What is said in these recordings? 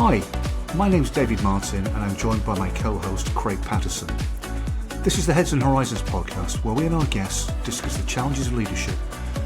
Hi, my name's David Martin and I'm joined by my co-host Craig Pattison. This is the Heads and Horizons podcast where we and our guests discuss the challenges of leadership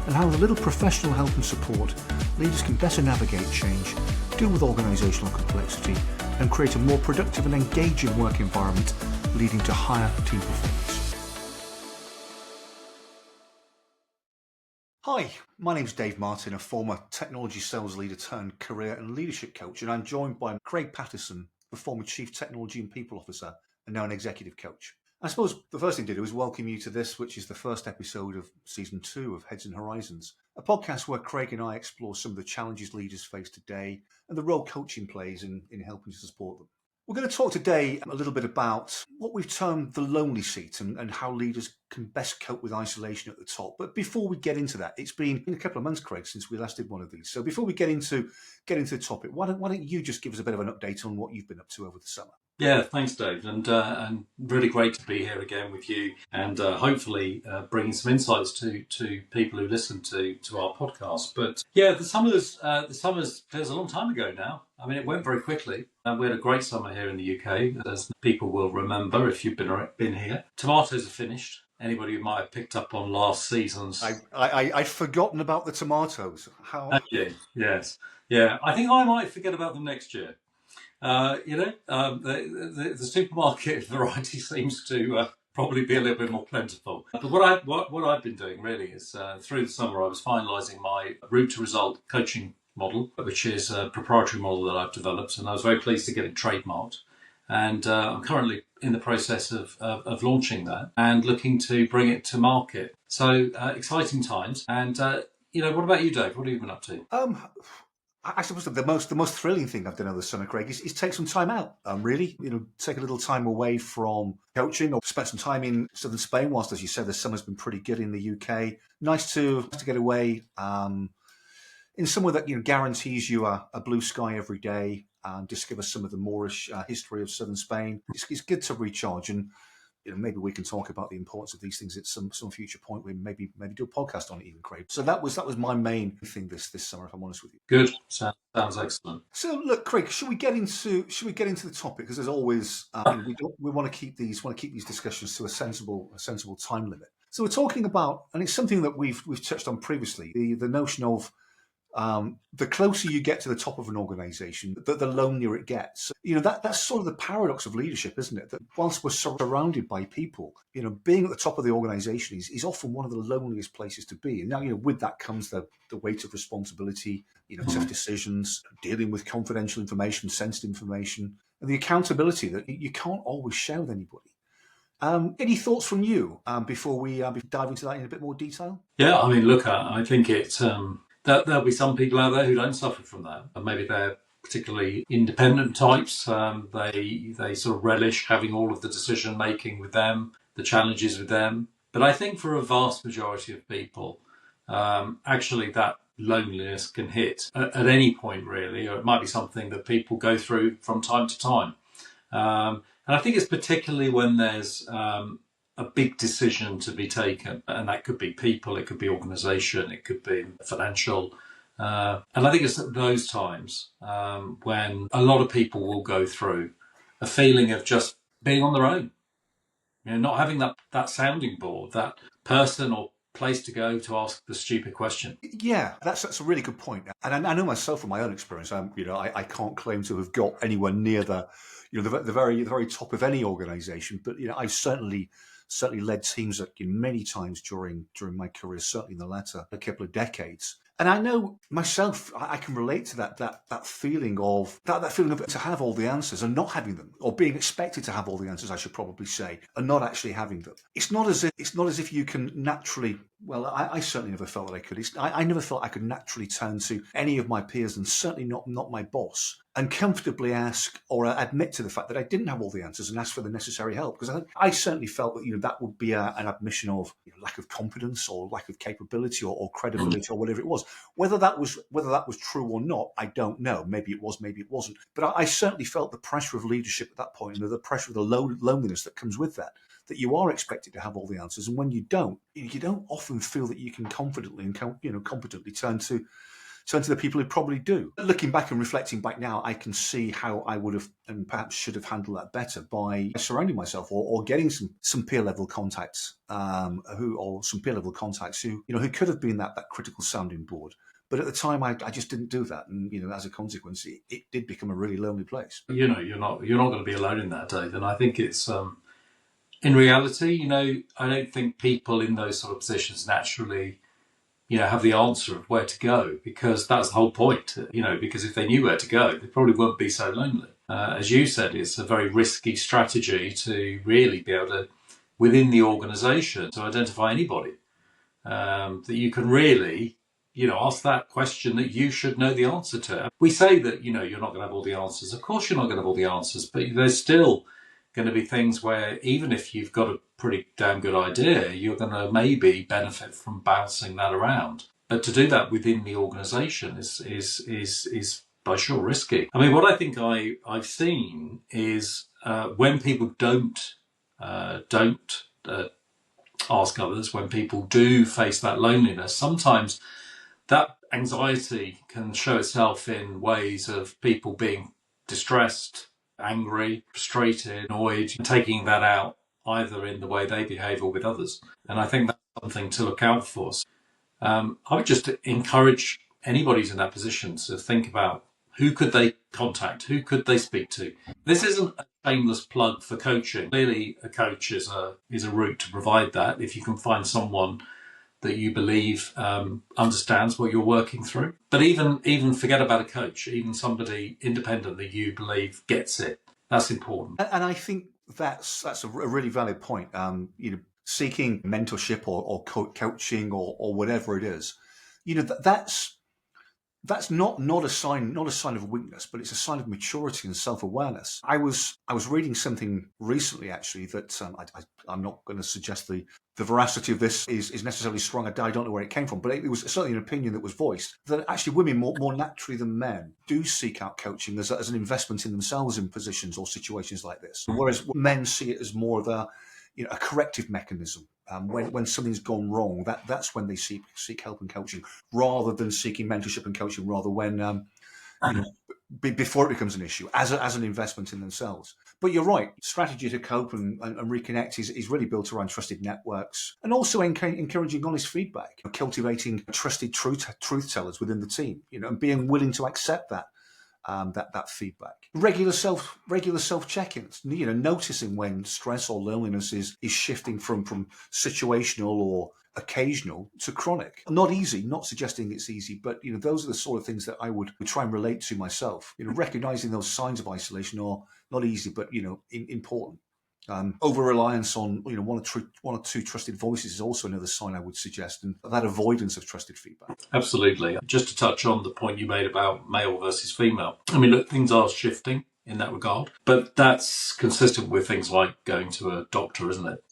and how with a little professional help and support, leaders can better navigate change, deal with organisational complexity and create a more productive and engaging work environment leading to higher team performance. Hi, my name's Dave Martin, a former technology sales leader turned career and leadership coach, and I'm joined by Craig Pattison, the former Chief Technology and People Officer and now an executive coach. I suppose the first thing to do is welcome you to this, which is the first episode of Season 2 of Heads and Horizons, a podcast where Craig and I explore some of the challenges leaders face today and the role coaching plays in helping to support them. We're going to talk today a little bit about what we've termed the lonely seat and how leaders can best cope with isolation at the top. But before we get into that, it's been a couple of months, Craig, since we last did one of these. So before we get into the topic, why don't you just give us a bit of an update on what you've been up to over the summer? Yeah, thanks, Dave, and really great to be here again with you, and hopefully bringing some insights to people who listen to our podcast. But yeah, the summer's feels a long time ago now. I mean, it went very quickly. We had a great summer here in the UK, as people will remember if you've been here. Tomatoes are finished. Anybody who might have picked up on last season's, I'd forgotten about the tomatoes. How? Yes, yeah. I think I might forget about them next year. The supermarket variety seems to probably be a little bit more plentiful. But what I've been doing really is through the summer I was finalising my route to result coaching model, which is a proprietary model that I've developed, and I was very pleased to get it trademarked. And I'm currently in the process of launching that and looking to bring it to market. So exciting times. And what about you, Dave? What have you been up to? I suppose the most thrilling thing I've done over the summer, Craig, is take some time out. Really, take a little time away from coaching, or spend some time in southern Spain. Whilst, as you said, the summer's been pretty good in the UK. Nice to get away in somewhere that guarantees you a blue sky every day and discover some of the Moorish history of southern Spain. It's good to recharge, and maybe we can talk about the importance of these things at some future point. We maybe do a podcast on it even, Craig. So that was my main thing this summer, if I'm honest with you. Good, sounds excellent. So look, Craig, should we get into the topic? Because as always, we want to keep these discussions to a sensible time limit. So we're talking about, and it's something that we've touched on previously, the notion of the closer you get to the top of an organisation, the lonelier it gets. That's sort of the paradox of leadership, isn't it? That whilst we're surrounded by people, being at the top of the organisation is often one of the loneliest places to be. And now, with that comes the weight of responsibility, tough decisions, dealing with confidential information, sensitive information, and the accountability that you can't always share with anybody. Any thoughts from you before we dive into that in a bit more detail? Yeah, I mean, look, I think it's there'll be some people out there who don't suffer from that, and maybe they're particularly independent types. They sort of relish having all of the decision making with them, the challenges with them. But I think for a vast majority of people, actually that loneliness can hit at any point, really, or it might be something that people go through from time to time. And I think it's particularly when there's a big decision to be taken, and that could be people, it could be organisation, it could be financial. And I think it's at those times when a lot of people will go through a feeling of just being on their own, not having that sounding board, that person or place to go to ask the stupid question. Yeah, that's a really good point. And I know myself from my own experience, I can't claim to have got anywhere near the very top of any organisation, but I've certainly led teams many times during my career, certainly in the latter a couple of decades. And I know myself, I can relate to that feeling of that feeling of to have all the answers and not having them, or being expected to have all the answers, I should probably say, and not actually having them. It's not as if you can naturally. Well, I certainly never felt that I could. I never felt I could naturally turn to any of my peers, and certainly not my boss, and comfortably ask or admit to the fact that I didn't have all the answers and ask for the necessary help. Because I certainly felt that that would be an admission of lack of competence or lack of capability or credibility or whatever it was. Whether that was true or not, I don't know. Maybe it was, maybe it wasn't. But I certainly felt the pressure of leadership at that point, the pressure of the loneliness that comes with that you are expected to have all the answers, and when you don't often feel that you can confidently and competently turn to turn to the people who probably do. Looking back and reflecting back now, I can see how I would have and perhaps should have handled that better by surrounding myself or getting some peer level contacts who could have been that critical sounding board. But at the time, I just didn't do that, and as a consequence, it did become a really lonely place. You're not going to be alone in that, Dave. And I think it's in reality, I don't think people in those sort of positions naturally, have the answer of where to go, because that's the whole point. Because if they knew where to go, they probably wouldn't be so lonely. As you said, it's a very risky strategy to really be able to, within the organisation, to identify anybody that you can really, ask that question that you should know the answer to. We say that, you're not going to have all the answers. Of course you're not going to have all the answers, but there's still going to be things where even if you've got a pretty damn good idea, you're going to maybe benefit from bouncing that around. But to do that within the organisation is by sure risky. I mean, what I think I've seen is when people don't ask others, when people do face that loneliness, sometimes that anxiety can show itself in ways of people being distressed, angry, frustrated, annoyed, and taking that out either in the way they behave or with others. And I think that's something to look out for. I would just encourage anybody who's in that position to think about who could they contact, who could they speak to. This isn't a shameless plug for coaching. Clearly, a coach is a route to provide that if you can find someone that you believe understands what you're working through. But even forget about a coach, even somebody independent that you believe gets it. That's important. And I think that's a really valid point. Seeking mentorship or coaching or whatever it is, that's not a sign of weakness, but it's a sign of maturity and self-awareness. I was reading something recently, actually, that I'm not going to suggest the veracity of this is necessarily strong. I don't know where it came from, but it was certainly an opinion that was voiced that actually women more naturally than men do seek out coaching as an investment in themselves in positions or situations like this, whereas men see it as more of a corrective mechanism. When something's gone wrong, that's when they seek help and coaching, rather than seeking mentorship and coaching, rather when before it becomes an issue as an investment in themselves. But you're right, strategy to cope and reconnect is really built around trusted networks and also encouraging honest feedback, cultivating trusted truth tellers within the team, and being willing to accept that feedback. Regular self check-ins, noticing when stress or loneliness is shifting from situational or occasional to chronic. Not easy, not suggesting it's easy, but those are the sort of things that I would try and relate to myself. Recognizing those signs of isolation are not easy, but important. Over-reliance on one or two trusted voices is also another sign I would suggest, and that avoidance of trusted feedback. Absolutely. Just to touch on the point you made about male versus female. I mean, look, things are shifting in that regard, but that's consistent with things like going to a doctor, isn't it?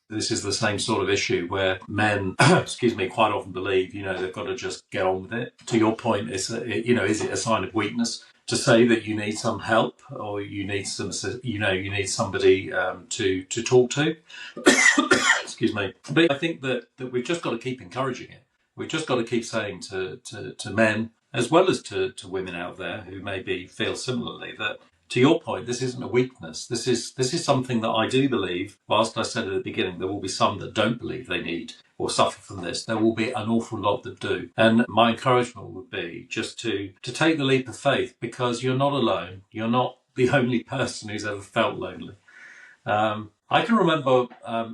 This is the same sort of issue where men, quite often believe, they've got to just get on with it. To your point, is it a sign of weakness to say that you need some help or you need you need somebody to talk to? Excuse me. But I think that we've just got to keep encouraging it. We've just got to keep saying to men as well as to women out there who maybe feel similarly that, to your point, this isn't a weakness. This is something that I do believe, whilst I said at the beginning, there will be some that don't believe they need or suffer from this. There will be an awful lot that do. And my encouragement would be just to take the leap of faith, because you're not alone. You're not the only person who's ever felt lonely. I can remember,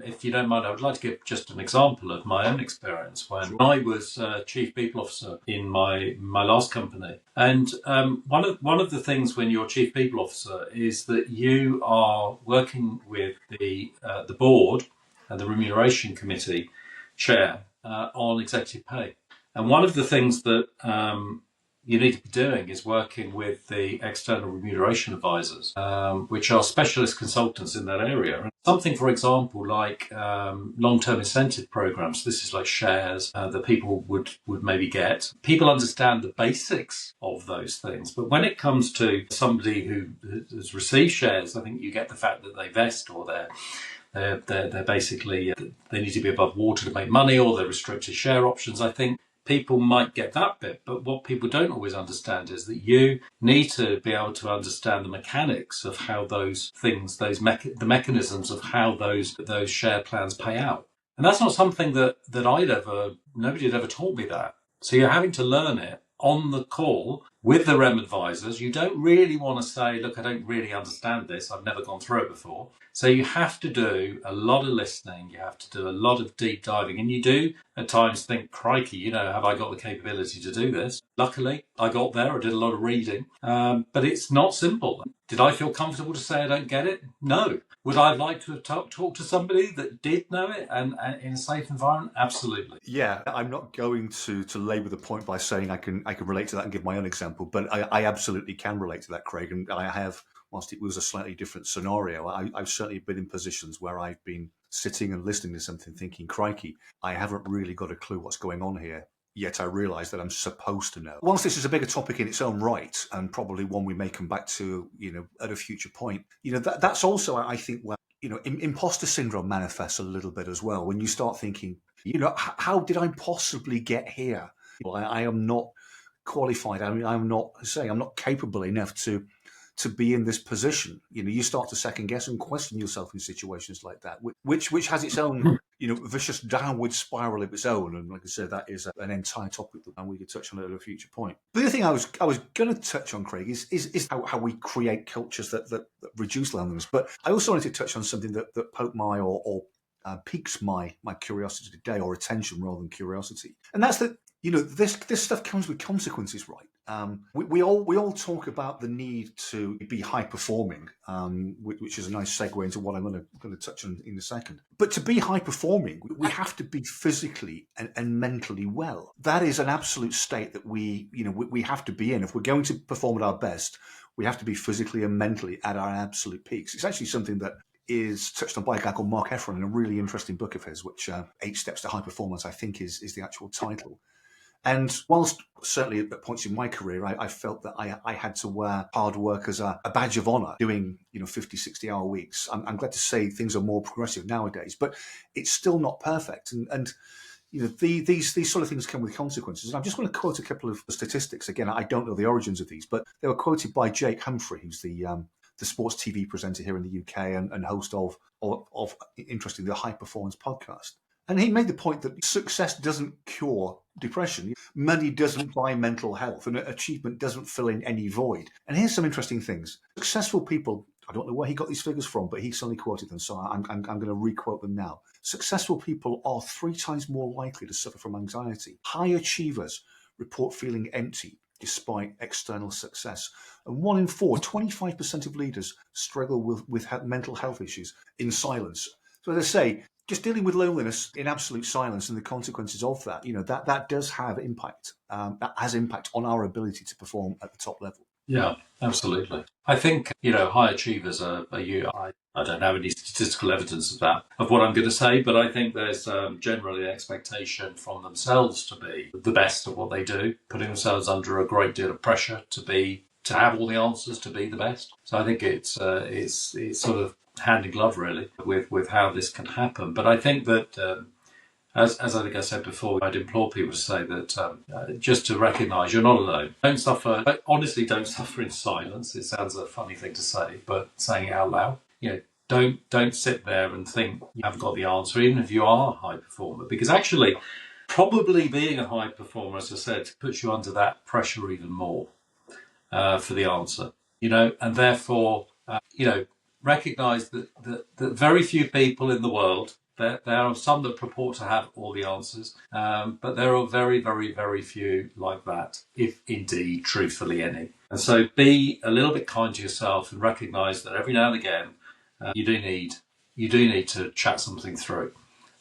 if you don't mind, I would like to give just an example of my own experience when I was Chief People Officer in my last company. And one of the things when you're Chief People Officer is that you are working with the board and the Remuneration Committee Chair on executive pay. And one of the things that you need to be doing is working with the external remuneration advisors, which are specialist consultants in that area. Something, for example, like long-term incentive programs. This is like shares that people would maybe get. People understand the basics of those things. But when it comes to somebody who has received shares, I think you get the fact that they vest or they're basically, they need to be above water to make money, or they're restricted share options. I think people might get that bit, but what people don't always understand is that you need to be able to understand the mechanics of how those things, the mechanisms of how those share plans pay out. And that's not something that nobody had ever taught me that. So you're having to learn it on the call with the REM advisors. You don't really want to say, look, I don't really understand this. I've never gone through it before. So you have to do a lot of listening. You have to do a lot of deep diving. And you do at times think, crikey, have I got the capability to do this? Luckily, I got there. I did a lot of reading. But it's not simple. Did I feel comfortable to say I don't get it? No. Would I like to have talked to somebody that did know it and in a safe environment? Absolutely. Yeah, I'm not going to labour the point by saying I can relate to that and give my own example, but I absolutely can relate to that, Craig. And I have, whilst it was a slightly different scenario, I've certainly been in positions where I've been sitting and listening to something thinking, crikey, I haven't really got a clue what's going on here. Yet I realise that I'm supposed to know. Whilst this is a bigger topic in its own right, and probably one we may come back to, at a future point, that's also, I think, where, imposter syndrome manifests a little bit as well. When you start thinking, how did I possibly get here? Well, I am not qualified. I mean, I'm not capable enough to be in this position. You start to second guess and question yourself in situations like that, which has its own, vicious downward spiral of its own. And like I said, that is an entire topic that we could touch on at a future point. But the other thing I was going to touch on, Craig, is how we create cultures that reduce loneliness. But I also wanted to touch on something that poked my or piques my curiosity today, or attention rather than curiosity, and that's that. This stuff comes with consequences, right? We all talk about the need to be high performing, which is a nice segue into what I'm going to touch on in a second. But to be high performing, we have to be physically and mentally well. That is an absolute state that we have to be in. If we're going to perform at our best, we have to be physically and mentally at our absolute peaks. It's actually something that is touched on by a guy called Mark Efron in a really interesting book of his, which 8 Steps to High Performance, I think is the actual title. And whilst certainly at points in my career, I felt that I had to wear hard work as a badge of honour, doing 50, 60-hour weeks. I'm glad to say things are more progressive nowadays, but it's still not perfect. And these sort of things come with consequences. And I'm just going to quote a couple of statistics. Again, I don't know the origins of these, but they were quoted by Jake Humphrey, who's the sports TV presenter here in the UK and host of interestingly, the High Performance podcast. And he made the point that success doesn't cure depression. Money doesn't buy mental health, and achievement doesn't fill in any void. And here's some interesting things. Successful people, I don't know where he got these figures from, but he certainly quoted them, so I'm going to re-quote them now. Successful people are 3 times more likely to suffer from anxiety. High achievers report feeling empty despite external success. And 1 in 4, 25% of leaders struggle with mental health issues in silence. So as I say, just dealing with loneliness in absolute silence and the consequences of that, that does have impact. That has impact on our ability to perform at the top level. Yeah, absolutely. I think, high achievers I don't have any statistical evidence of that, of what I'm going to say, but I think there's generally an expectation from themselves to be the best at what they do, putting themselves under a great deal of pressure to have all the answers, to be the best. So I think it's sort of hand in glove, really, with how this can happen. But I think that, as I think I said before, I'd implore people to say that just to recognise you're not alone. Don't suffer. Honestly, don't suffer in silence. It sounds a funny thing to say, but saying it out loud. Don't sit there and think you haven't got the answer, even if you are a high performer, because actually, probably being a high performer, as I said, puts you under that pressure even more for the answer. And therefore, recognise that very few people in the world, there are some that purport to have all the answers, but there are very, very, very few like that, if indeed, truthfully, any. And so be a little bit kind to yourself and recognise that every now and again, you do need to chat something through.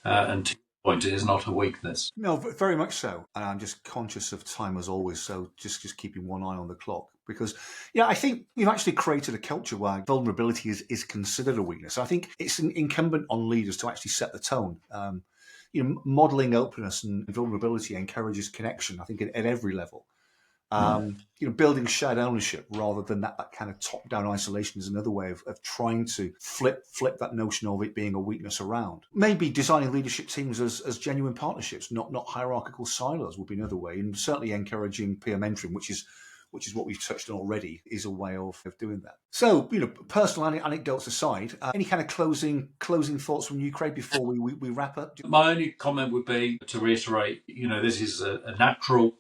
And to your point, it is not a weakness. No, very much so. And I'm just conscious of time as always, so just keeping one eye on the clock. Because, I think you've actually created a culture where vulnerability is considered a weakness. I think it's incumbent on leaders to actually set the tone. Modelling openness and vulnerability encourages connection, I think, at every level. Building shared ownership rather than that kind of top-down isolation is another way of trying to flip that notion of it being a weakness around. Maybe designing leadership teams as genuine partnerships, not hierarchical silos, would be another way, and certainly encouraging peer mentoring, which is what we've touched on already, is a way of doing that. So, personal anecdotes aside, any kind of closing thoughts from you, Craig, before we wrap up? My only comment would be to reiterate, this is a natural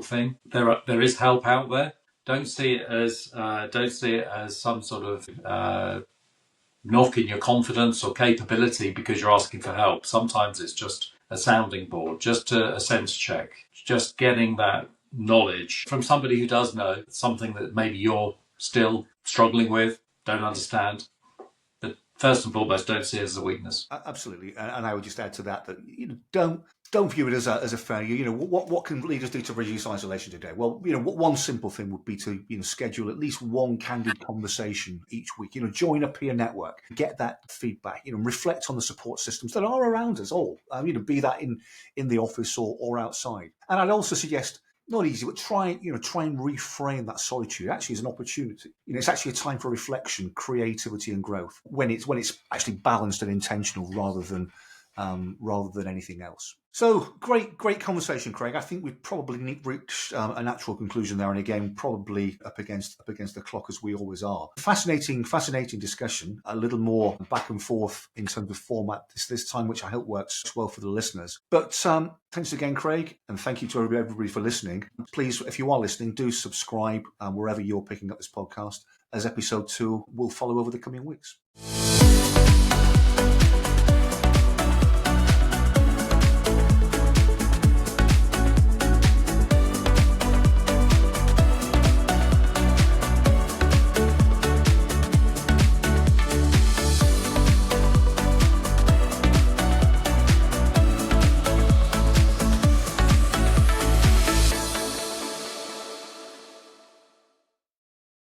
thing. There is help out there. Don't see it as some sort of knocking your confidence or capability because you're asking for help. Sometimes it's just a sounding board, just a sense check, just getting that knowledge from somebody who does know something that maybe you're still struggling with, don't understand. But first and foremost, don't see it as a weakness. Absolutely, and I would just add to that don't view it as a failure. What can leaders do to reduce isolation today? Well, one simple thing would be to schedule at least one candid conversation each week. Join a peer network, get that feedback. Reflect on the support systems that are around us all. Be that in the office or outside. And I'd also suggest, not easy, but try and reframe that solitude actually as an opportunity. It's actually a time for reflection, creativity, and growth when it's actually balanced and intentional rather than anything else. So great conversation, Craig. I think we've probably reached a natural conclusion there, and again, probably up against the clock as we always are. Fascinating discussion. A little more back and forth in terms of format this time, which I hope works well for the listeners. But thanks again, Craig, and thank you to everybody for listening. Please, if you are listening, do subscribe wherever you're picking up this podcast, as episode 2 will follow over the coming weeks.